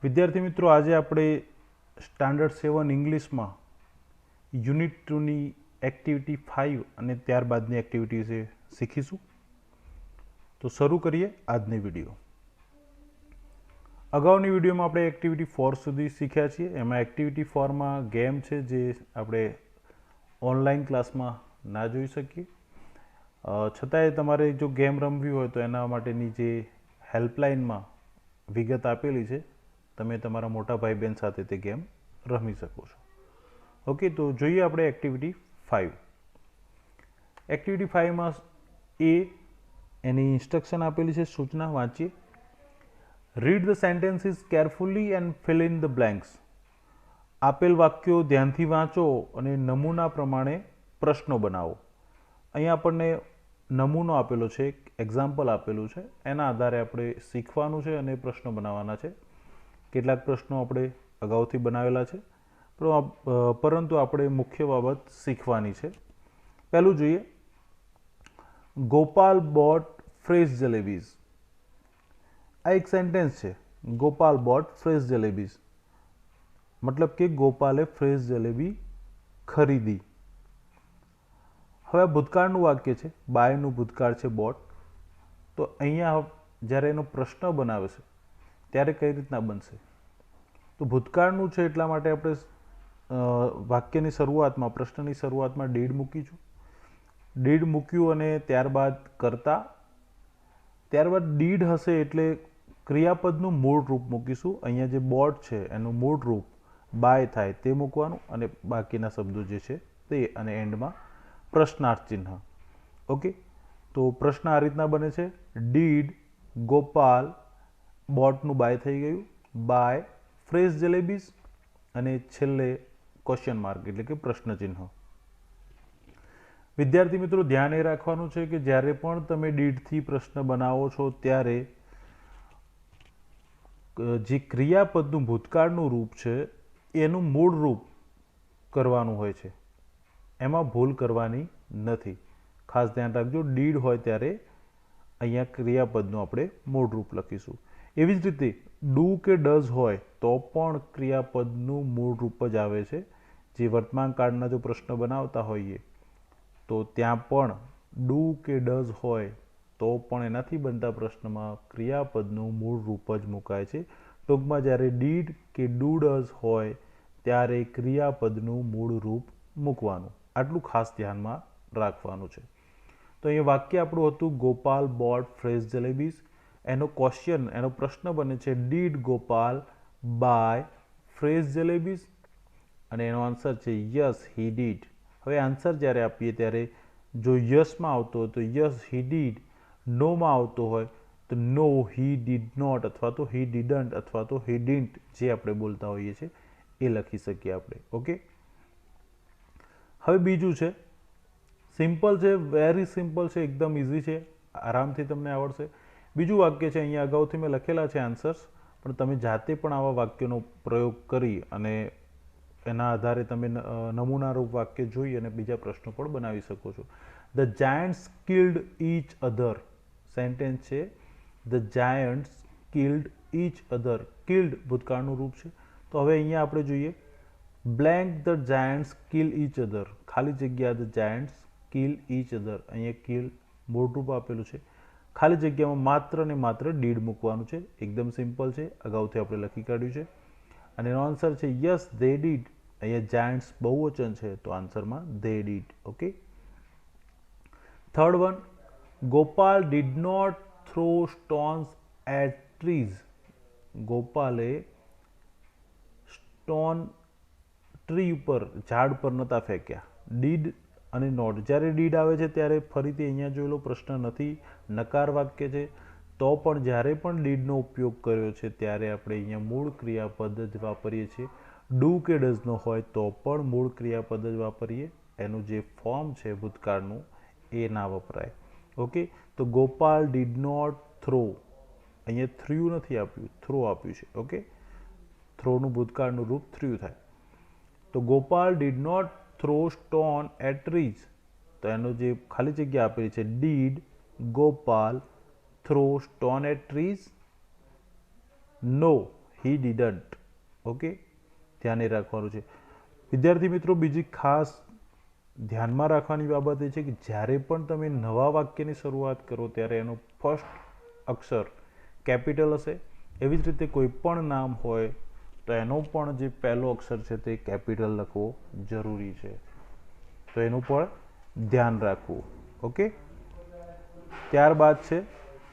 વિદ્યાર્થી મિત્રો, આજે આપણે સ્ટાન્ડર્ડ 7 ઇંગ્લિશમાં યુનિટ 2ની એક્ટિવિટી 5 અને ત્યારબાદની એક્ટિવિટી વિશે શીખીશું. તો શરૂ કરીએ આજની વિડીયો. અગાઉની વિડીયોમાં આપણે એક્ટિવિટી 4 સુધી શીખ્યા છીએ. એમાં એક્ટિવિટી 4માં ગેમ છે જે આપણે ઓનલાઈન ક્લાસમાં ના જોઈ શકીએ. છતાંય તમારે જો ગેમ રમવી હોય તો એના માટેની જે હેલ્પલાઇનમાં વિગત આપેલી છે, તમે તમારા મોટા ભાઈ બહેન સાથે તે ગેમ રમી શકો છો. ઓકે, તો જોઈએ આપણે એક્ટિવિટી 5. એક્ટિવિટી 5માં એની ઇન્સ્ટ્રક્શન આપેલી છે, સૂચના વાંચીએ. Read the sentences carefully and fill in the blanks. આપેલ વાક્યો ધ્યાનથી વાંચો અને નમૂના પ્રમાણે પ્રશ્નો બનાવો. અહીંયા આપણને નમૂનો આપેલો છે, એક એક્ઝામ્પલ આપેલું છે, એના આધારે આપણે શીખવાનું છે અને પ્રશ્નો બનાવવાના છે. કેટલાક પ્રશ્નો આપણે અગાઉથી બનાવેલા છે, પરંતુ આપણે મુખ્ય બાબત શીખવાની છે. પહેલું જોઈએ, ગોપાલ બોટ ફ્રેશ જલેબીઝ. આ એક સેન્ટેન્સ છે. ગોપાલ બોટ ફ્રેશ જલેબીઝ મતલબ કે ગોપાલે ફ્રેશ જલેબી ખરીદી. હવે ભૂતકાળનું વાક્ય છે, બાયનું ભૂતકાળ છે બોટ. તો અહીંયા જ્યારે એનો પ્રશ્ન બનાવે છે ત્યારે કઈ રીતના બનશે? તો ભૂતકાળનું છે એટલા માટે આપણે વાક્યની શરૂઆતમાં, પ્રશ્નની શરૂઆતમાં ડીડ મૂકીશું. ડીડ મૂક્યું અને ત્યારબાદ કરતા, ત્યારબાદ ડીડ હશે એટલે ક્રિયાપદનું મૂળ રૂપ મૂકીશું. અહીંયા જે બોટ છે એનું મૂળ રૂપ બાય થાય તે મૂકવાનું અને બાકીના શબ્દો જે છે તે, અને એન્ડમાં પ્રશ્નાર્થ ચિહ્ન. ઓકે, તો પ્રશ્ન આ રીતના બને છે. ડીડ ગોપાલ, બોટનું બાય થઈ ગયું, બાય ફ્રેશ જલેબીઝ, અને છેલ્લે ક્વેશ્ચન માર્ક એટલે કે પ્રશ્ન ચિહ્ન. વિદ્યાર્થી મિત્રો, ધ્યાન એ રાખવાનું છે કે જ્યારે પણ તમે ડીડથી પ્રશ્ન બનાવો છો ત્યારે જે ક્રિયાપદનું ભૂતકાળનું રૂપ છે એનું મૂળ રૂપ કરવાનું હોય છે, એમાં ભૂલ કરવાની નથી. ખાસ ધ્યાન રાખજો, ડીડ હોય ત્યારે અહીંયા ક્રિયાપદનું આપણે મૂળ રૂપ લખીશું. એવી જ રીતે ડુ કે ડઝ હોય તો પણ ક્રિયાપદનું મૂળ રૂપ જ આવે છે. જે વર્તમાન કાળના જો પ્રશ્ન બનાવતા હોઈએ તો ત્યાં પણ ડુ કે ડઝ હોય તો પણ એનાથી બનતા પ્રશ્નમાં ક્રિયાપદનું મૂળ રૂપ જ મુકાય છે. ટૂંકમાં જ્યારે ડીડ કે ડુ ડઝ હોય ત્યારે ક્રિયાપદનું મૂળ રૂપ મૂકવાનું. આટલું ખાસ ધ્યાનમાં રાખવાનું છે. તો અહીંયા વાક્ય આપણું હતું ગોપાલ બોટ ફ્રેશ જલેબીઝ. એનો ક્વેશ્ચન, એનો પ્રશ્ન બને છે did Gopal buy fresh jalebis, અને એનો આન્સર છે યસ હી ડીડ. હવે આન્સર જ્યારે આપીએ ત્યારે જો યસમાં આવતો હોય તો યસ હી ડીડ, નોમાં આવતો હોય તો નો હી ડીડ નોટ, અથવા તો હી ડીડન્ટ, અથવા તો હી ડીન્ટ, જે આપણે બોલતા હોઈએ છીએ એ લખી શકીએ આપણે. ઓકે, હવે બીજું છે, સિમ્પલ છે, વેરી સિમ્પલ છે, એકદમ ઇઝી છે, આરામથી તમને આવડશે. બીજું વાક્ય છે, અહીંયા અગાઉથી મેં લખેલા છે આન્સર્સ, પણ તમે જાતે પણ આવા વાક્યનો પ્રયોગ કરી અને એના આધારે તમે નમૂનારૂપ વાક્ય જોઈ અને બીજા પ્રશ્નો પણ બનાવી શકો છો. The giants killed each other. Sentence છે the giants killed each other. Killed ભૂતકાળનું રૂપ છે. તો હવે અહીંયા આપણે જોઈએ blank the giants kill each other, ખાલી જગ્યા the giants kill each other. અહીંયા કિલ મૂળરૂપ આપેલું છે, ખાલી જગ્યામાં માત્ર ને માત્ર ડીડ મૂકવાનું છે. એકદમ સિમ્પલ છે, અગાઉથી આપણે લખી કાઢ્યું છે. અને એનો આન્સર છે યસ ધે ડીડ. અહીંયા જાયન્ટ્સ બહુવચન છે તો આન્સરમાં they did. Okay, third one, Gopal did not throw stones at trees. ગોપાલે સ્ટોન ટ્રી ઉપર, ઝાડ પર નહોતા ફેંક્યા. ડીડ અને નોટ, જ્યારે ડીડ આવે છે ત્યારે ફરીથી અહીંયા જોયેલો પ્રશ્ન નથી, નકાર વાક્ય છે. તો પણ જ્યારે પણ ડીડનો ઉપયોગ કર્યો છે ત્યારે આપણે અહીંયા મૂળ ક્રિયાપદ જ વાપરીએ છીએ. ડુ કે ડઝનો હોય તો પણ મૂળ ક્રિયાપદ જ વાપરીએ. એનું જે ફોર્મ છે ભૂતકાળનું એ ના વપરાય. ઓકે, તો ગોપાલ ડીડ નોટ થ્રો, અહીંયા થ્રુ નથી આપ્યું, થ્રો આપ્યું છે. ઓકે, થ્રોનું ભૂતકાળનું રૂપ થ્રુ થાય. તો Gopal did not throw stone at trees, તો એનો જે ખાલી જગ્યા આપેલી છે did Gopal throw stone at trees? No, he didn't. Okay, ધ્યાને રાખવાનું છે. વિદ્યાર્થી મિત્રો, બીજી ખાસ ધ્યાનમાં રાખવાની બાબત એ છે કે જ્યારે પણ તમે નવા વાક્યની શરૂઆત કરો ત્યારે એનો ફર્સ્ટ અક્ષર કેપિટલ હશે. એવી જ રીતે કોઈ પણ નામ હોય તો એનો પણ જે પહેલો અક્ષર છે તે કેપિટલ લખવો જરૂરી છે. તો એનું પણ ધ્યાન રાખવું. ઓકે, ત્યારબાદ છે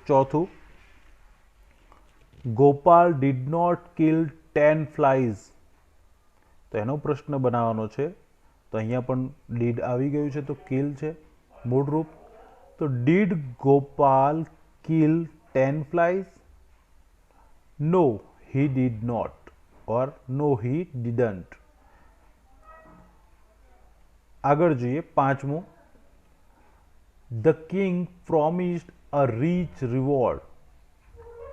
ચોથું, Gopal did not kill 10 flies. તો એનો પ્રશ્ન બનાવવાનો છે. તો અહીંયા પણ ડીડ આવી ગયું છે, તો કિલ છે મૂળરૂપ. તો did Gopal kill 10 flies? No, he did not, or no he didn't. આગળ જોઈએ, પાંચમું, the king promised a rich reward.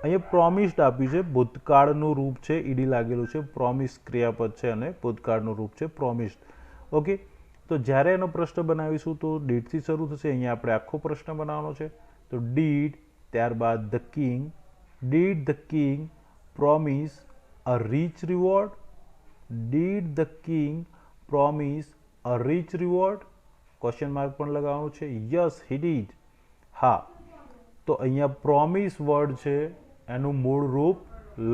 અહીંયા પ્રોમિસ્ડ આપ્યું છે, ભૂતકાળનું રૂપ છે, ઈડી લાગેલું છે, પ્રોમિસ ક્રિયાપદ છે અને ભૂતકાળનું રૂપ છે પ્રોમિસ્ડ. ઓકે, તો જ્યારે એનો પ્રશ્ન બનાવીશું તો ડીડથી શરૂ થશે. અહીંયા આપણે આખો પ્રશ્ન બનાવવાનો છે. તો ડીડ, ત્યારબાદ the king. Did the king promise a rich reward? Did the king promise a rich reward? Question mark પણ લગાવવાનું છે. Yes, he did. હા, તો અહીંયા પ્રોમિસ વર્ડ છે એનું મૂળ રૂપ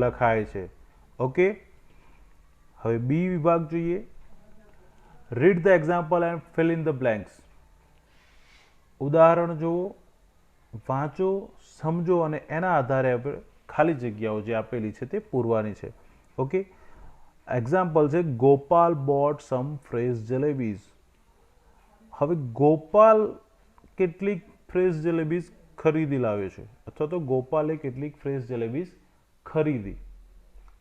લખાય છે. ઓકે, હવે બી વિભાગ જોઈએ. Read the example and fill in the blanks. ઉદાહરણ જુઓ, વાંચો, સમજો અને એના આધારે આપણે ખાલી જગ્યાઓ જે આપેલી છે તે પૂરવાની છે. ઓકે, એક્ઝામ્પલ છે ગોપાલ બોટ સમ ફ્રેશ જલેબીઝ. હવે ગોપાલ કેટલીક ફ્રેશ જલેબીઝ ખરીદી લાવ્યો છે, અથવા તો ગોપાલે કેટલીક ફ્રેશ જલેબીઝ ખરીદી.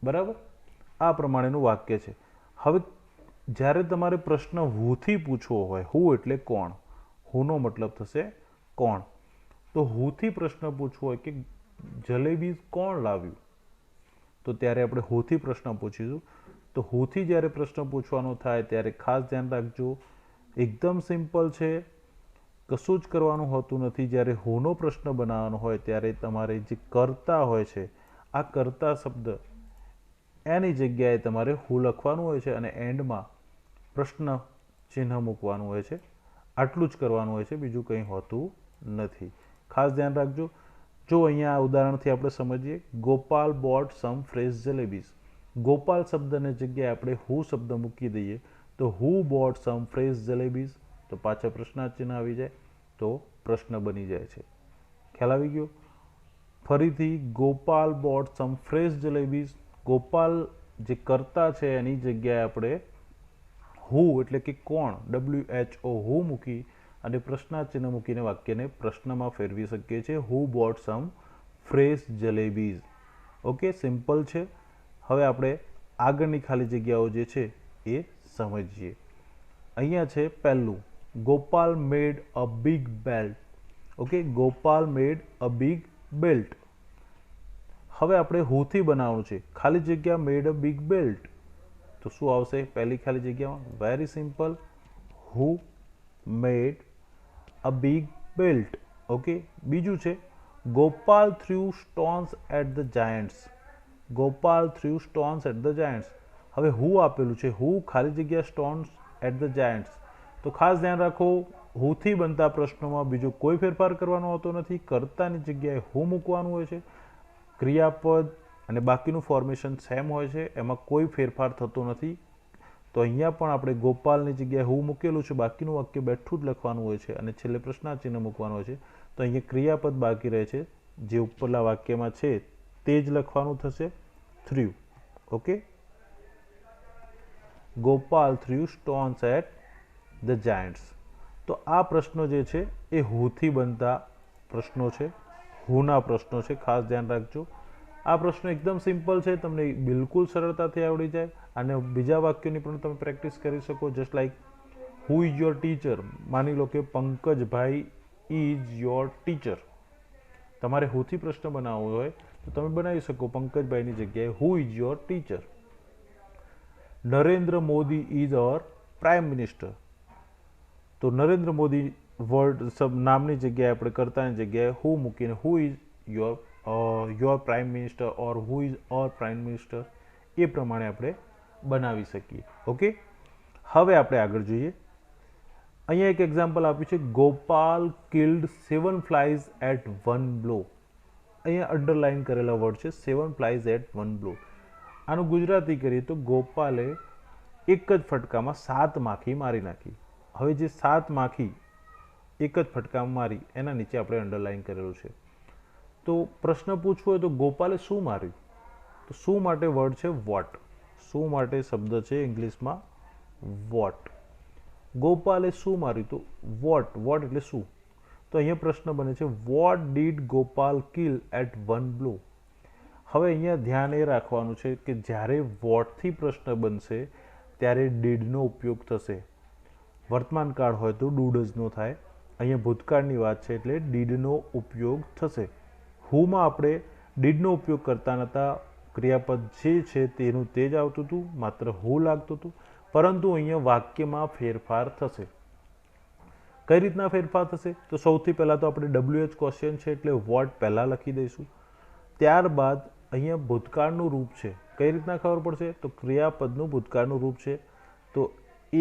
બરાબર, આ પ્રમાણેનું વાક્ય છે. હવે જ્યારે તમારે પ્રશ્ન હુથી પૂછવો હોય, હુ એટલે કોણ, હુનો મતલબ થશે કોણ. તો હુથી પ્રશ્ન પૂછવો હોય કે જલેબી કોણ લાવ્યું, તો ત્યારે આપણે હુથી પ્રશ્ન પૂછીશું. તો હુથી જ્યારે પ્રશ્ન પૂછવાનો થાય ત્યારે ખાસ ધ્યાન રાખજો, એકદમ સિમ્પલ છે, કશું જ કરવાનું હોતું નથી. જ્યારે હુનો પ્રશ્ન બનાવવાનો હોય ત્યારે તમારે જે કર્તા હોય છે, આ કર્તા શબ્દ એની જગ્યાએ તમારે હુ લખવાનું હોય છે અને એન્ડમાં પ્રશ્ન ચિહ્ન મૂકવાનું હોય છે. આટલું જ કરવાનું હોય છે, બીજું કંઈ હોતું નથી. ખાસ ધ્યાન રાખજો. જો અહીંયા આ ઉદાહરણથી આપણે સમજીએ, ગોપાલ બોટ સમ ફ્રેશ જલેબીઝ. ગોપાલ શબ્દની જગ્યાએ આપણે હુ શબ્દ મૂકી દઈએ તો હુ બોટ સમ ફ્રેશ જલેબીઝ, તો પાછળ પ્રશ્નાર્થ આવી જાય, તો પ્રશ્ન બની જાય છે. ખ્યાલ આવી ગયો? ફરીથી, ગોપાલ બોટ સમ ફ્રેશ જલેબીઝ. ગોપાલ જે કરતા છે એની જગ્યાએ આપણે હુ એટલે કે કોણ, WHO હુ મૂકી અને પ્રશ્નાર્થ ચિહ્ન મૂકીને વાક્યને પ્રશ્નમાં ફેરવી શકીએ છીએ. હુ બોટ સમ ફ્રેશ જલેબીઝ. ઓકે, સિમ્પલ છે. હવે આપણે આગળની ખાલી જગ્યાઓ જે છે એ સમજીએ. અહીંયા છે પહેલું, Gopal made a big belt. Okay, Gopal made a big belt. હવે આપણે હુથી બનાવવાનું છે, ખાલી જગ્યા મેડ અ બિગ બેલ્ટ. તો શું આવશે પહેલી ખાલી જગ્યામાં? Very simple, who made a big belt. Okay, બીજું છે Gopal threw stones at the giants. Gopal threw stones at the giants. હવે હુ આપેલું છે, હુ ખાલી જગ્યા સ્ટોન્સ એટ ધ જાયન્ટ્સ. તો ખાસ ધ્યાન રાખો, હુથી બનતા પ્રશ્નોમાં બીજો કોઈ ફેરફાર કરવાનો હોતો નથી. કર્તાની જગ્યાએ હુ મૂકવાનું હોય છે. ક્રિયાપદ અને બાકીનું ફોર્મેશન સેમ હોય છે, એમાં કોઈ ફેરફાર થતો નથી. તો અહીંયા પણ આપણે ગોપાલની જગ્યાએ હુ મૂકેલું છે, બાકીનું વાક્ય બેઠું જ લખવાનું હોય છે અને છેલ્લે પ્રશ્નાર્થ ચિહ્ન મૂકવાનું હોય છે. તો અહીંયા ક્રિયાપદ બાકી રહે છે, જે ઉપરના વાક્યમાં છે તે જ લખવાનું થશે, threw. Okay, Gopal threw stones at the giants. તો આ પ્રશ્નો જે છે એ હુથી બનતા પ્રશ્નો છે, હુના પ્રશ્નો છે. ખાસ ધ્યાન રાખજો. આ પ્રશ્નો એકદમ સિમ્પલ છે, તમને બિલકુલ સરળતાથી આવડી જાય અને બીજા વાક્યોની પણ તમે પ્રેક્ટિસ કરી શકો. Just like who is your teacher. માની લો કે પંકજભાઈ ઇઝ યોર ટીચર. તમારે હુથી પ્રશ્ન બનાવવો હોય તો તમે બનાવી શકો પંકજભાઈની જગ્યાએ હુ is your teacher. Narendra Modi is our prime minister. તો નરેન્દ્ર મોદી વર્ડ નામની જગ્યાએ આપણે કર્તાની જગ્યાએ હુ મૂકીને who is your your prime minister or who is our prime minister, એ પ્રમાણે આપણે બનાવી શકીએ. ઓકે, હવે આપણે આગળ જોઈએ. અહીંયા એક એક્ઝામ્પલ આપ્યું છે, Gopal killed 7 flies at 1 blow. અહીંયા અંડરલાઇન કરેલા વર્ડ છે 7 ફ્લાઇઝ એટ 1 બ્લો. આનું ગુજરાતી કરીએ તો ગોપાલે એક જ ફટકામાં 7 માખી મારી નાખી. હવે જે 7 માખી એક જ ફટકામાં મારી એના નીચે આપણે અંડરલાઇન કરેલું છે. તો પ્રશ્ન પૂછવો હોય તો ગોપાલે શું માર્યું, તો શું માટે વર્ડ છે વોટ. શું માટે શબ્દ છે ઇંગ્લિશમાં વોટ. ગોપાલે શું માર્યું, તો વોટ. વોટ એટલે શું. તો અહીંયા પ્રશ્ન બને છે what did Gopal kill at 1 blow. હવે અહીંયા ધ્યાન એ રાખવાનું છે કે જ્યારે વોટથી પ્રશ્ન બનશે ત્યારે ડીડનો ઉપયોગ થશે. વર્તમાન કાળ હોય તો ડુ ડઝનો થાય. અહીંયા ભૂતકાળની વાત છે એટલે ડીડનો ઉપયોગ થશે. હુમાં આપણે ડીડનો ઉપયોગ કરતા નહોતા, ક્રિયાપદ જે છે તેનું તે જ આવતું હતું, માત્ર હુ લાગતું હતું. પરંતુ અહીંયા વાક્યમાં ફેરફાર થશે. કઈ રીતના ફેરફાર થશે, તો સૌથી પહેલાં તો આપણે WH ક્વેશ્ચન છે એટલે વોટ પહેલાં લખી દઈશું. ત્યારબાદ અહીંયા ભૂતકાળનું રૂપ છે, કઈ રીતના ખબર પડશે, તો ક્રિયાપદનું ભૂતકાળનું રૂપ છે, તો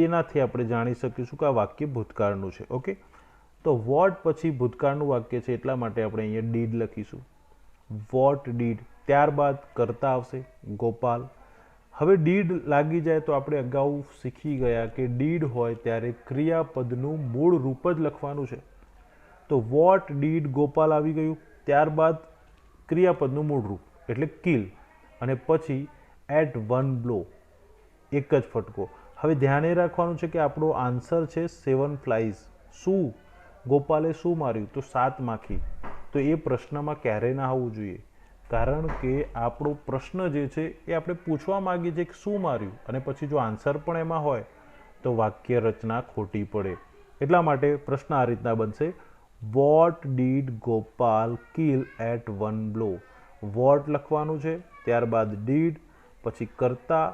એનાથી આપણે જાણી શકીશું કે આ વાક્ય ભૂતકાળનું છે. ઓકે, તો વોટ પછી ભૂતકાળનું વાક્ય છે એટલા માટે આપણે અહીંયા ડીડ લખીશું. What did. ત્યારબાદ કરતા આવશે ગોપાલ. હવે ડીડ લાગી જાય તો આપણે અગાઉ શીખી ગયા કે ડીડ હોય ત્યારે ક્રિયાપદનું મૂળ રૂપ જ લખવાનું છે. તો વોટ ડીડ ગોપાલ આવી ગયું. ત્યારબાદ ક્રિયાપદનું મૂળ રૂપ એટલે કિલ, અને પછી એટ 1 બ્લો, એક જ ફટકો. હવે ધ્યાને રાખવાનું છે કે આપણો આન્સર છે 7 ફ્લાઇઝ. શું ગોપાલે શું માર્યું, તો 7 માખી. તો એ પ્રશ્નમાં ક્યારેય ના આવવું જોઈએ, કારણ કે આપણો પ્રશ્ન જે છે એ આપણે પૂછવા માંગીએ છીએ કે શું માર્યું, અને પછી જો આન્સર પણ એમાં હોય તો વાક્ય રચના ખોટી પડે. એટલા માટે પ્રશ્ન આ રીતના બનશે, what did Gopal kill at 1 blow. What લખવાનું છે, ત્યારબાદ ડીડ, પછી કરતા,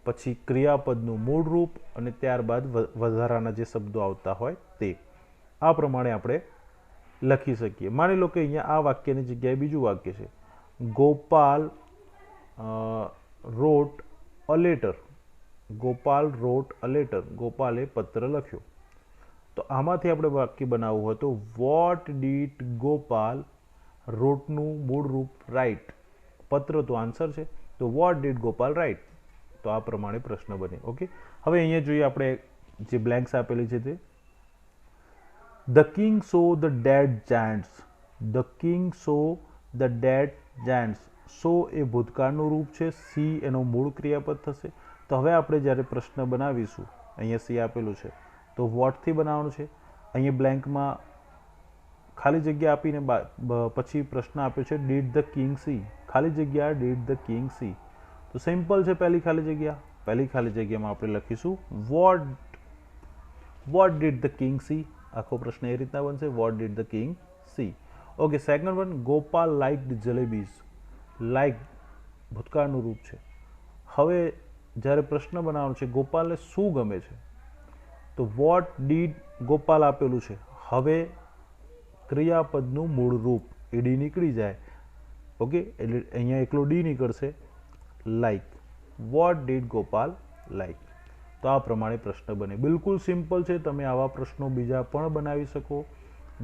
પછી ક્રિયાપદનું મૂળ રૂપ, અને ત્યારબાદ વધારાના જે શબ્દો આવતા હોય તે. આ પ્રમાણે આપણે લખી શકીએ. માની લો કે અહીંયા આ વાક્યની જગ્યાએ બીજું વાક્ય છે, Gopal wrote a letter. Gopal wrote a letter. ગોપાલે પત્ર લખ્યો. તો આમાંથી આપણે વાક્ય બનાવવું હોય તો વોટ ડીડ ગોપાલ, રોટનું મૂળ રૂપ રાઇટ, પત્ર તો આન્સર છે, તો વોટ ડીડ ગોપાલ રાઇટ. તો આ પ્રમાણે પ્રશ્ન બને. ઓકે, હવે અહીંયા જોઈએ આપણે જે બ્લેન્ક્સ આપેલી છે તે, the king saw the dead giants. The king saw the dead giants. Saw એ ભૂતકાળનું રૂપ છે, સી એનો મૂળ ક્રિયાપદ થશે. તો હવે આપણે જ્યારે પ્રશ્ન બનાવીશું, અહીંયા સી આપેલું છે તો વોટથી બનાવવાનું છે. અહીંયા બ્લેન્કમાં ખાલી જગ્યા આપીને પછી પ્રશ્ન આપ્યો છે ડીડ ધ કિંગ સી. ખાલી જગ્યા ડીડ ધ કિંગ સી. તો સિમ્પલ છે પહેલી ખાલી જગ્યા. પહેલી ખાલી જગ્યામાં આપણે લખીશું what did the king see. આખો પ્રશ્ન એ રીતના બનશે, what did the king see. Okay, second one, Gopal liked jalebis. Like ભૂતકાળનું રૂપ છે. હવે જ્યારે પ્રશ્ન બનાવવાનો છે ગોપાલને શું ગમે છે, તો વોટ ડીડ ગોપાલ આપેલું છે. હવે ક્રિયાપદનું મૂળ રૂપ એ ડી નીકળી જાય. ઓકે, એટલે અહીંયા એકલો ડી નીકળશે, like. Vote did Gopal like. તો આ પ્રમાણે પ્રશ્ન બને. બિલકુલ સિમ્પલ છે. તમે આવા પ્રશ્નો બીજા પણ બનાવી શકો.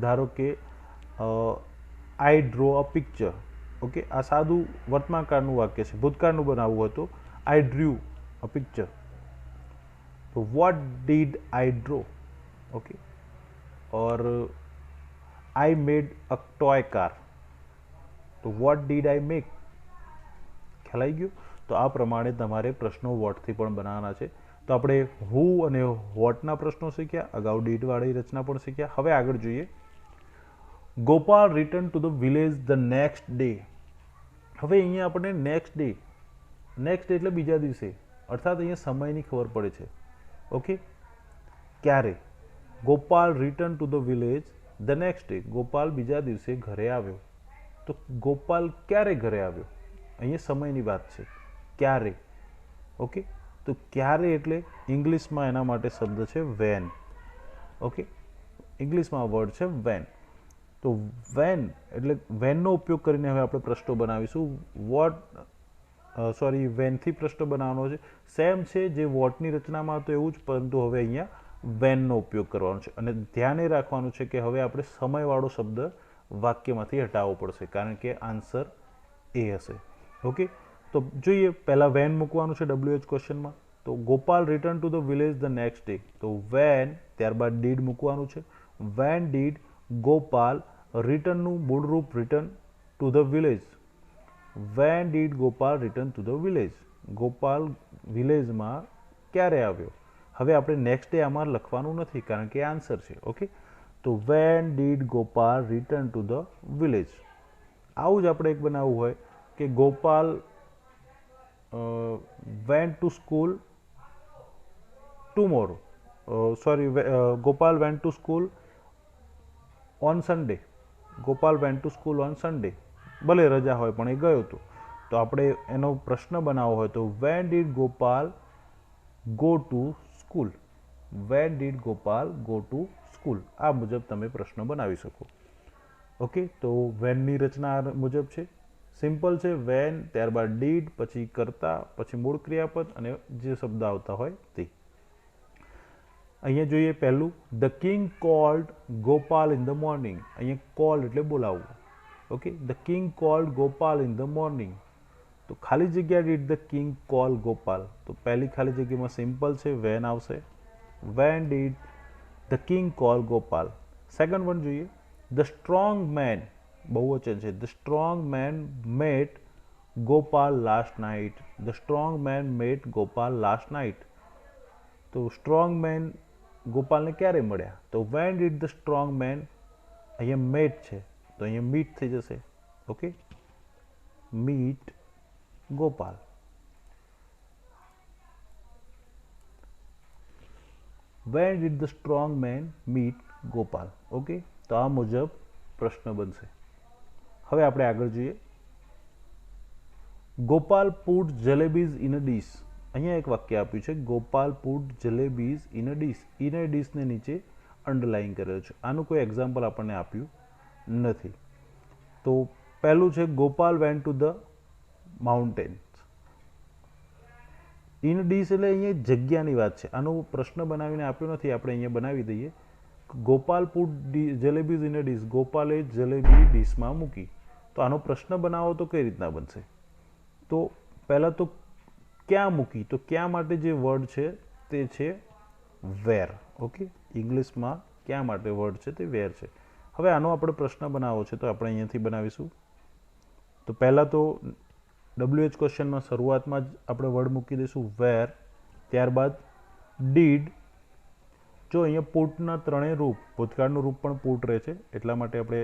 ધારો કે આઈ ડ્રો અ પિક્ચર. ઓકે, આ સાદું વર્તમાનકાળનું વાક્ય છે. ભૂતકાળનું બનાવવું હોય તો આઈ ડ્રુ અ પિક્ચર. તો what did I draw. Okay, or I made a toy car. તો વોટ ડીડ આઈ મેક. ખ્યાલ આવી ગયો. તો આ પ્રમાણે તમારે પ્રશ્નો વોટથી પણ બનાવવાના છે. તો આપણે હુ અને વોટના પ્રશ્નો શીખ્યા, અગાઉ ડીડવાળી રચના પણ શીખ્યા. હવે આગળ જોઈએ, Gopal return to the village the next day. હવે અહીંયા આપણને નેક્સ્ટ ડે, નેક્સ્ટ ડે એટલે બીજા દિવસે, અર્થાત અહીંયા સમયની ખબર પડે છે. ઓકે, ક્યારે Gopal return to the village the next day. Gopal બીજા દિવસે ઘરે આવ્યો. તો ગોપાલ ક્યારે ઘરે આવ્યો, અહીંયા સમયની વાત છે, ક્યારે. ઓકે, તો ક્યારે એટલે ઇંગ્લિશમાં એના માટે શબ્દ છે વેન. ઓકે, ઇંગ્લિશમાં વર્ડ છે વેન. તો વેન એટલે વેનનો ઉપયોગ કરીને હવે આપણે પ્રશ્નો બનાવીશું. વેનથી પ્રશ્ન બનાવવાનો છે. સેમ છે જે વોટની રચનામાં હતો એવું જ, પરંતુ હવે અહીંયા વેનનો ઉપયોગ કરવાનો છે. અને ધ્યાન એ રાખવાનું છે કે હવે આપણે સમયવાળો શબ્દ વાક્યમાંથી હટાવવો પડશે, કારણ કે આન્સર એ હશે. ઓકે, તો જોઈએ પહેલાં વેન મૂકવાનું છે WH ક્વેશ્ચનમાં. તો Gopal return to the village the next day. તો વેન ત્યારબાદ ડીડ મૂકવાનું છે. વેન ડીડ ગોપાલ રિટર્નનું મૂળરૂપ return to the village. When did Gopal return to the village. Gopal વિલેજમાં ક્યારે આવ્યો? હવે આપણે નેક્સ્ટ ડે આમાં લખવાનું નથી, કારણ કે આન્સર છે. ઓકે, તો when did Gopal return to the village. આવું જ આપણે એક બનાવવું હોય કે Gopal went to school tomorrow. Gopal went to school on Sunday. Gopal went to school on Sunday. ભલે રજા હોય પણ એ ગયો હતો. તો આપણે એનો પ્રશ્ન બનાવવો હોય તો when did Gopal go to school. Van did Gopal go to school. આ મુજબ તમે પ્રશ્ન બનાવી શકો. ઓકે, તો વેનની રચના આ મુજબ છે. સિમ્પલ છે. વેન ત્યારબાદ ડીડ, પછી કરતા, પછી મૂળ ક્રિયાપદ અને જે શબ્દ આવતા હોય તે. અહીંયા જોઈએ પહેલું, the king called Gopal in the morning. અહીંયા કોલ્ડ એટલે બોલાવવું. Okay, the king called Gopal in the morning. તો ખાલી જગ્યા did the king call Gopal. તો પહેલી ખાલી જગ્યામાં સિમ્પલ છે, વેન આવશે. When did the king call Gopal. Second one જોઈએ, ધ સ્ટ્રોંગ મેન. બહુવચન છે. The strong men met Gopal last night. The strong men met Gopal last night. તો સ્ટ્રોંગ મેન ગોપાલને ક્યારે મળ્યા? તો when did the strong men, અહીંયા મેટ છે તો અહીંયા મીટ થઈ જશે. Okay, meet Gopal. When did the strong men meet Gopal. Okay, તો આ મુજબ પ્રશ્ન બનશે. હવે આપણે આગળ જોઈએ. Gopal put jalebis in a dish. અહીંયા એક વાક્ય આપ્યું છે, Gopal put jalebis in a dish. In a ડીશને નીચે અંડરલાઇન કરેલું છે. આનું કોઈ એક્ઝામ્પલ આપણને આપ્યું નથી. તો પહેલું છે, Gopal went to the mountains. In dish એટલે અહીંયા જગ્યાની વાત છે. આનો પ્રશ્ન બનાવીને આપ્યો નથી, આપણે અહીંયા બનાવી દઈએ. Gopal put jalebis in a dish. ગોપાલે જલેબી ડીશમાં મૂકી. તો આનો પ્રશ્ન બનાવો તો કઈ રીતના બનશે? તો પહેલાં તો ક્યાં મૂકી? તો ક્યાં માટે જે વર્ડ છે તે છે વેર. ઓકે, ઇંગ્લિશમાં ક્યાં માટે વર્ડ છે તે વેર છે. હવે આનો આપણે પ્રશ્ન બનાવવો છે તો આપણે અહીંયાથી બનાવીશું. તો પહેલાં તો WH ક્વેશ્ચનમાં શરૂઆતમાં જ આપણે વર્ડ મૂકી દઈશું વેર. ત્યારબાદ ડીડ. જો અહીંયા પુટના ત્રણેય રૂપ, ભૂતકાળનું રૂપ પણ પુટ રહે છે, એટલા માટે આપણે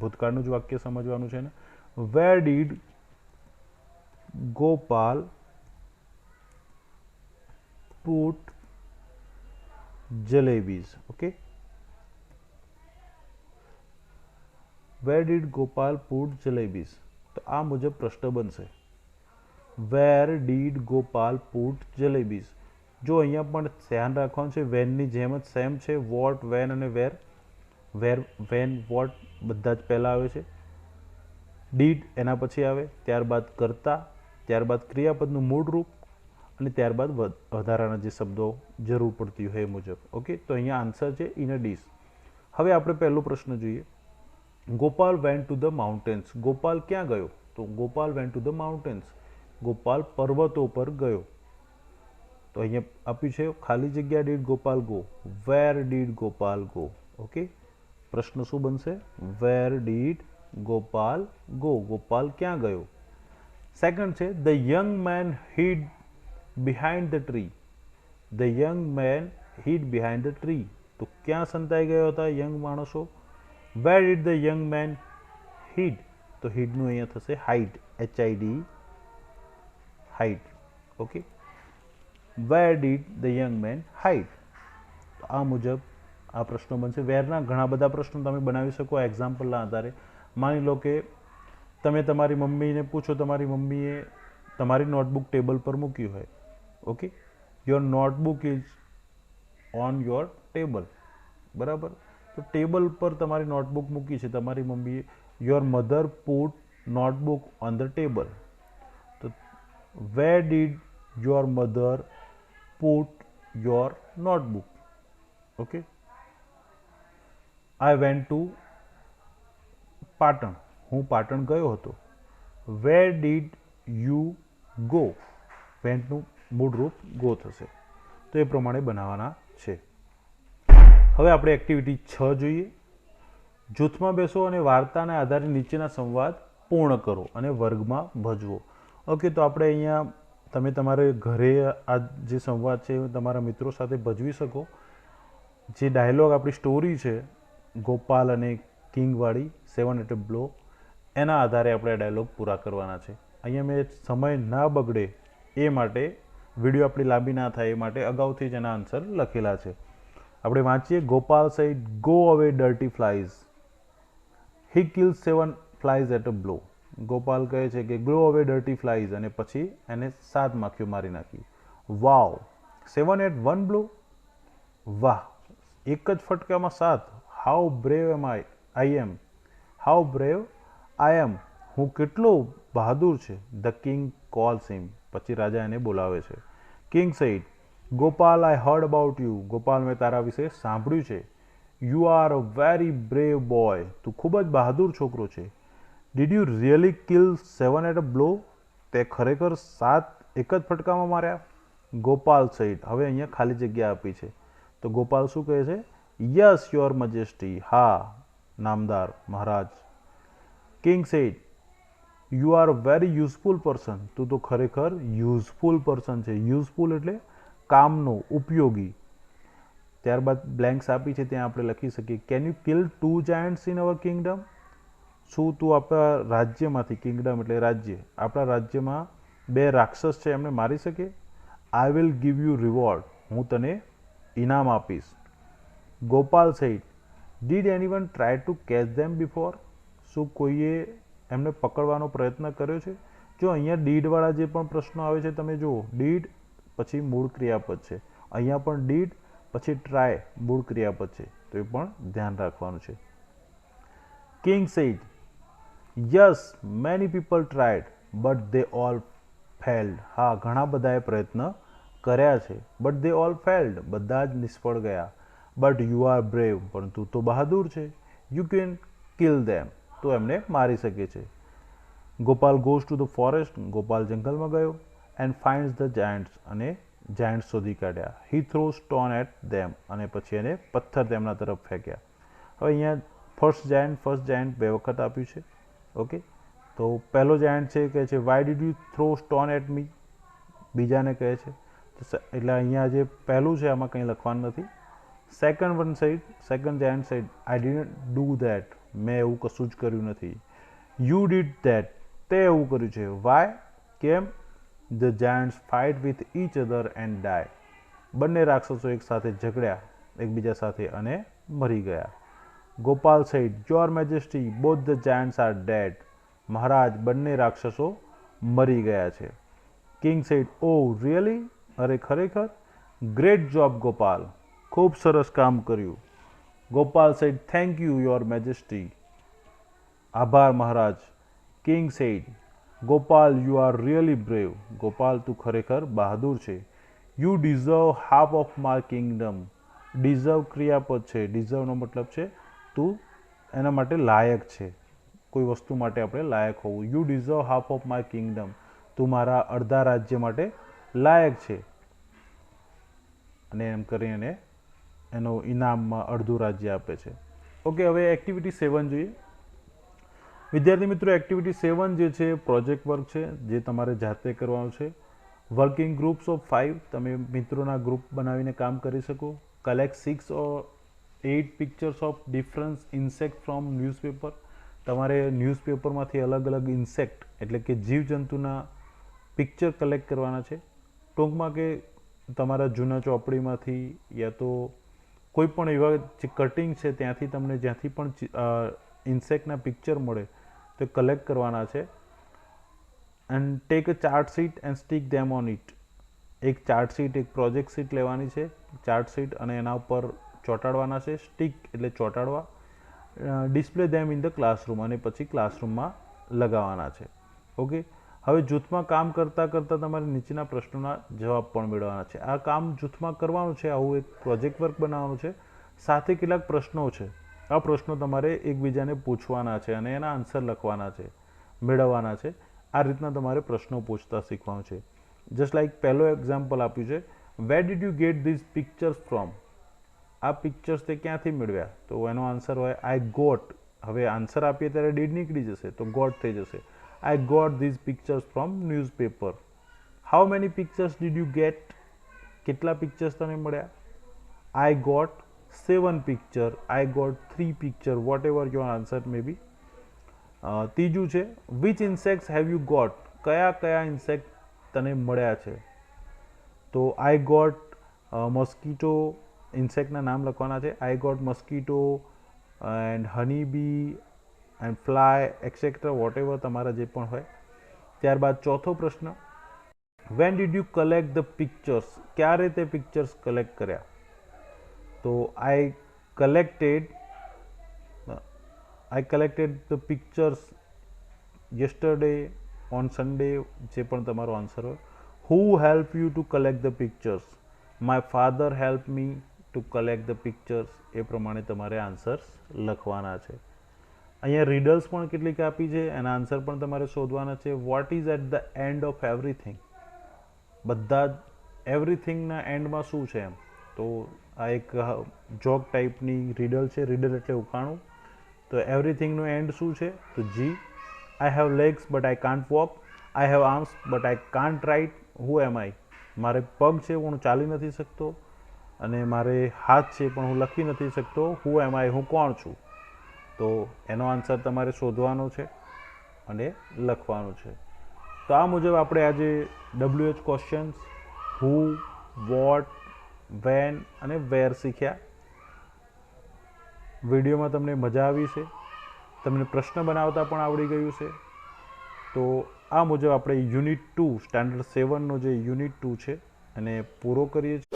ભૂતકાળનું જ વાક્ય સમજવાનું છે ને. વેર did Gopal put jalebis. Okay, where did Gopal put jalebis. તો આ મુજબ પ્રશ્ન બનશે. Where did Gopal put jalebis. જો અહીંયા પણ ધ્યાન રાખવાનું છે, વેનની જેમ જ સેમ છે. વોટ, વેન અને વેર. વેન, વોટ બધા જ પહેલાં આવે છે. ડીડ એના પછી આવે, ત્યારબાદ કરતા, ત્યારબાદ ક્રિયાપદનું મૂળ રૂપ અને ત્યારબાદ વધારાના જે શબ્દો જરૂર પડતી હોય એ મુજબ. ઓકે, તો અહીંયા આન્સર છે ઇન અ ડીશ. હવે આપણે પહેલો પ્રશ્ન જોઈએ. Gopal went to the mountains. Gopal ક્યાં ગયો? તો Gopal went to the mountains. Gopal પર્વતો પર ગયો. તો અહીંયા આપ્યું છે ખાલી જગ્યા did Gopal go. Where did Gopal go. Okay, પ્રશ્ન શું બનશે? Where did Gopal go. Gopal ક્યાં ગયો? સેકન્ડ છે, the young man hid behind the tree. The young man hid behind the tree. તો ક્યાં સંતાઈ ગયા હતા યંગ માણસો? વેર did the young man hid. તો હિડનું અહીંયા થશે hide. HID, hide. Okay, where did the young man hide. આ મુજબ આ પ્રશ્નો બનશે. વેરના ઘણા બધા પ્રશ્નો તમે બનાવી શકો આ એક્ઝામ્પલના આધારે. માની લો કે તમે તમારી મમ્મીને પૂછો, તમારી મમ્મીએ તમારી નોટબુક ટેબલ પર મૂકી હોય. Okay, your notebook is on your table. બરાબર, તો ટેબલ પર તમારી નોટબુક મૂકી છે, તમારી મમ્મીએ your mother put notebook on the table. તો where did your mother put your notebook? Okay, I went to Patan, હું પાટણ ગયો હતો. Where did you go? વેન્ટનું મૂળ રૂપ ગો થશે. તો એ પ્રમાણે બનાવવાના છે. હવે આપણે એક્ટિવિટી 6 જોઈએ. જૂથમાં બેસો અને વાર્તાના આધારે નીચેના સંવાદ પૂર્ણ કરો અને વર્ગમાં ભજવો. ઓકે, તો આપણે અહીંયા તમે તમારે ઘરે આ જે સંવાદ છે તમારા મિત્રો સાથે ભજવી શકો. જે ડાયલોગ આપણી સ્ટોરી છે ગોપાલ અને કિંગવાળી 7 એટ અ બ્લો, એના આધારે આપણે આ ડાયલોગ પૂરા કરવાના છે. અહીંયા મેં સમય ના બગડે એ માટે, વિડીયો આપણી લાંબી ના થાય એ માટે અગાઉથી જ એના આન્સર લખેલા છે. આપણે વાંચીએ. Gopal said go away dirty flies. He kills 7 flies at a blow. Gopal કહે છે કે ગો અવે ડર્ટી ફ્લાઇઝ, અને પછી એને 7 માખીઓ મારી નાખી. Wow, 7 at 1 blow. વાહ, એક જ ફટકામાં 7. How brave am I am. How brave I am. હું કેટલો બહાદુર છે. The king calls him. પછી રાજા એને બોલાવે છે. King said Gopal I heard about you. Gopal, મેં તારા વિશે સાંભળ્યું છે. You are a very brave boy. તું ખૂબ જ બહાદુર છોકરો છે. Did you really kill 7 at a blow? તે ખરેખર 7 એક જ ફટકામાં માર્યા? ગોપાલ સેડ, હવે અહીંયા ખાલી જગ્યા આપી છે તો ગોપાલ શું કહે છે? Yes your majesty. હા નામદાર મહારાજ. King said you are a very useful person. તું તો ખરેખર યુઝફુલ પર્સન છે. યુઝફુલ એટલે કામનો, ઉપયોગી. ત્યારબાદ બ્લેન્ક્સ આપી છે ત્યાં આપણે લખી શકીએ can you kill 2 Giants in our kingdom? શું તું આપણા રાજ્યમાંથી, કિંગડમ એટલે રાજ્ય, આપણા રાજ્યમાં 2 રાક્ષસ છે એમને મારી શકે? I will give you reward. હું તને ઇનામ આપીશ. Gopal said did anyone try to catch them before? શું કોઈએ એમને પકડવાનો પ્રયત્ન કર્યો છે? જો અહીંયા ડીડવાળા જે પણ પ્રશ્નો આવે છે તમે જુઓ, ડીડ પછી મૂળ ક્રિયાપદ છે. અહીંયા પણ ડીડ પછી ટ્રાય મૂળ ક્રિયાપદ છે, તો એ પણ ધ્યાન રાખવાનું છે. King sad yes many people tried but they all failed. હા, ઘણા બધાએ પ્રયત્ન કર્યા છે. બટ દે ઓલ ફેલ્ડ, બધા જ નિષ્ફળ ગયા. બટ યુ આર બ્રેવ, પરંતુ તો બહાદુર છે. યુ કેન કિલ ધેમ, તો એમને મારી શકે છે. Gopal goes to the forest. Gopal જંગલમાં ગયો. એન્ડ ફાઇન્ડ્સ ધ જાયન્ટ્સ, અને જાયન્ટ શોધી કાઢ્યા. હી થ્રો સ્ટોન એટ ધેમ, અને પછી એને પથ્થર તેમના તરફ ફેંક્યા. હવે અહીંયા ફર્સ્ટ જાયન્ટ 2 વખત આપ્યું છે. ઓકે, તો પહેલો જાયન્ટ છે કહે છે why did you throw stone at me? બીજાને કહે છે. એટલે અહીંયા જે પહેલું છે આમાં કંઈ લખવાનું નથી. Second giant said I didn't do that. મેં એવું કશું જ કર્યું નથી. You did that. તે એવું કર્યું છે. વાય? કેમ? The giants fight with each other and die. બંને રાક્ષસો એક સાથે ઝઘડ્યા એકબીજા સાથે અને મરી ગયા. Gopal said your majesty both the giants are dead. મહારાજ, બંને રાક્ષસો મરી ગયા છે. King said oh really? અરે ખરેખર? Great job Gopal. ખૂબ સરસ કામ કર્યું. Gopal said thank you your majesty. આભાર મહારાજ. King said Gopal you are really brave. Gopal, તું ખરેખર બહાદુર છે. You deserve half of my kingdom. Deserve ક્રિયાપદ છે. ડિઝર્વનો મતલબ છે તું એના માટે લાયક છે. કોઈ વસ્તુ માટે આપણે લાયક હોવું. You deserve half of my Kingdom. તું મારા અડધા રાજ્ય માટે લાયક છે. અને એમ કરીને એનો ઇનામમાં અડધું રાજ્ય આપે છે. ઓકે, હવે એક્ટિવિટી 7 જોઈએ. વિદ્યાર્થી મિત્રો, એક્ટિવિટી 7 જે છે પ્રોજેક્ટ વર્ક છે જે તમારે જાતે કરવાનું છે. વર્કિંગ ગ્રુપ્સ ઓફ 5, તમે મિત્રોના ગ્રુપ બનાવીને કામ કરી શકો. Collect 6 or 8 pictures of difference insect from newspaper. તમારે ન્યૂઝપેપરમાંથી અલગ અલગ ઇન્સેક્ટ એટલે કે જીવજંતુના પિક્ચર કલેક્ટ કરવાના છે. ટૂંકમાં કે તમારા જૂના ચોપડીમાંથી યા તો કોઈ પણ એવા જે કટિંગ છે ત્યાંથી તમને જ્યાંથી પણ ઇન્સેક્ટના પિક્ચર મળે તો કલેક્ટ કરવાના છે. And take a chart sheet and stick them on it. એક ચાર્ટ શીટ, એક પ્રોજેક્ટ શીટ લેવાની છે, ચાર્ટ શીટ, અને એના ઉપર ચોંટાડવાના છે, સ્ટિક એટલે ચોંટાડવા, display them in the classroom અને પછી ક્લાસરૂમમાં લગાવવાના છે. ઓકે, હવે જૂથમાં કામ કરતાં કરતાં તમારે નીચેના પ્રશ્નોના જવાબ પણ મેળવવાના છે. આ કામ જૂથમાં કરવાનું છે, આવું એક પ્રોજેક્ટ વર્ક બનાવવાનું છે, સાથે કેટલાક પ્રશ્નો છે. આ પ્રશ્નો તમારે એકબીજાને પૂછવાના છે અને એના આન્સર લખવાના છે, મેળવવાના છે. આ રીતના તમારે પ્રશ્નો પૂછતા શીખવાનું છે. જસ્ટ લાઈક પહેલો એક્ઝામ્પલ આપ્યું છે, where did you get these pictures from? આ પિક્ચર્સ તે ક્યાંથી મેળવ્યા? તો એનો આન્સર હોય આઈ ગોટ. હવે આન્સર આપીએ ત્યારે ડીડ નીકળી જશે તો ગોટ થઈ જશે. I got these pictures from newspaper. How many pictures did you get? કેટલા પિક્ચર્સ તને મળ્યા? I got 7 picture. I got 3 picture. Whatever your answer may be. ત્રીજું છે, which insects have you got? કયા કયા ઇન્સેક્ટ તને મળ્યા છે? તો I got mosquito. ઇન્સેક્ટના નામ લખવાના છે. I got mosquito and honeybee and fly etcetera whatever તમારા જે પણ હોય. ત્યારબાદ ચોથો પ્રશ્ન, when did you collect the pictures? ક્યારે તે પિક્ચર્સ કલેક્ટ કર્યા? તો I collected the pictures yesterday, on Sunday, જે પણ તમારો આન્સર હોય. Who help you to collect the pictures? My father help me to collect the pictures. એ પ્રમાણે તમારે આન્સર્સ લખવાના છે. અહીંયા રીડલ્સ પણ કેટલીક આપી છે, એના આન્સર પણ તમારે શોધવાના છે. What is at the end of everything? બધા જ એવરીથિંગના એન્ડમાં શું છે એમ. તો આ એક જોક ટાઈપની રીડલ છે. રીડલ એટલે ઉકાણું. તો એવરીથિંગનો એન્ડ શું છે? તો જી. I have legs but I can't walk. I have arms but I can't write. Who am I? મારે પગ છે પણ હું ચાલી નથી શકતો, અને મારે હાથ છે પણ હું લખી નથી શકતો. હુ એમ આઈ? હું કોણ છું? તો એનો આન્સર તમારે શોધવાનો છે અને લખવાનું છે. તો આ મુજબ આપણે આજે WH ક્વેશ્ચન્સ, હુ, વોટ, વેન અને વેર શીખ્યા. વિડીયોમાં તમને મજા આવી છે, તમને પ્રશ્ન બનાવતા પણ આવડી ગયું છે. તો આ મુજબ આપણે યુનિટ 2 સ્ટાન્ડર્ડ 7નો જે યુનિટ 2 છે એને પૂરો કરીએ છીએ.